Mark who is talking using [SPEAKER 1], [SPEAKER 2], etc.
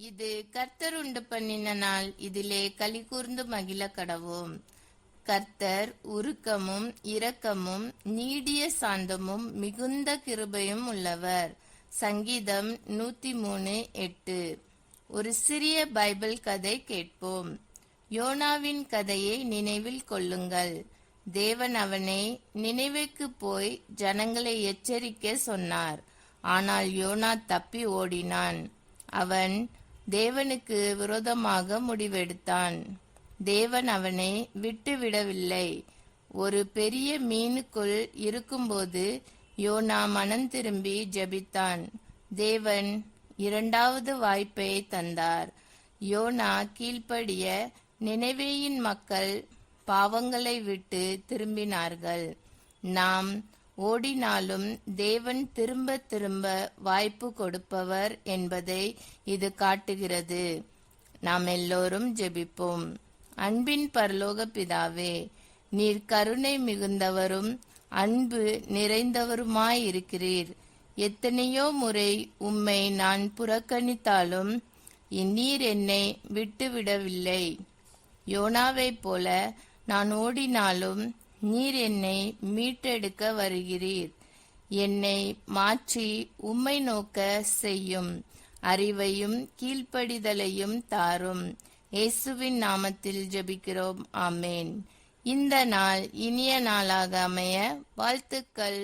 [SPEAKER 1] இது கர்த்தர் உண்டு பண்ணின நாள், இதிலே களி கூர்ந்து மகிழ கடவோம். கர்த்தர் உருக்கமும் இரக்கமும் நீடிய சாந்தமும் மிகுந்த கிருபையும் உள்ளவர். சங்கீதம் 103:8. ஒரு சிறிய பைபிள் கதை கேட்போம். யோனாவின் கதையை நினைவில் கொள்ளுங்கள். தேவன் அவனை நினைவுக்கு போய் ஜனங்களை எச்சரிக்க சொன்னார். ஆனால் யோனா தப்பி ஓடினான். அவன் தேவனுக்கு விரோதமாக முடிவெடுத்தான். தேவன் அவனை விட்டுவிடவில்லை. ஒரு பெரிய மீனுக்குள் இருக்கும்போது யோனா மனம் திரும்பி ஜெபித்தான். தேவன் இரண்டாவது வாய்ப்பை தந்தார். யோனா கீழ்ப்படிய நினைவேயின் மக்கள் பாவங்களை விட்டு திரும்பினார்கள். நாம் ஓடினாலும் தேவன் திரும்ப திரும்ப வாய்ப்பு கொடுப்பவர் என்பதை இது காட்டுகிறது. நாம் எல்லோரும் ஜெபிப்போம். அன்பின் பரலோக பிதாவே, நீர் கருணை மிகுந்தவரும் அன்பு நிறைந்தவருமாயிருக்கிறீர். எத்தனையோ முறை உம்மை நான் புறக்கணித்தாலும் நீர் என்னை விட்டுவிடவில்லை. யோனாவைப் போல நான் ஓடினாலும் நீர் என்னை மீட்டெடுக்க வருகிறீர். என்னை மாற்றி உம்மை நோக்க செய்யும். அறிவையும் கீழ்ப்படிதலையும் தாரும். இயேசுவின் நாமத்தில் ஜெபிக்கிறோம். ஆமேன். இந்த நாள் இனிய நாளாக அமைய வாழ்த்துக்கள்.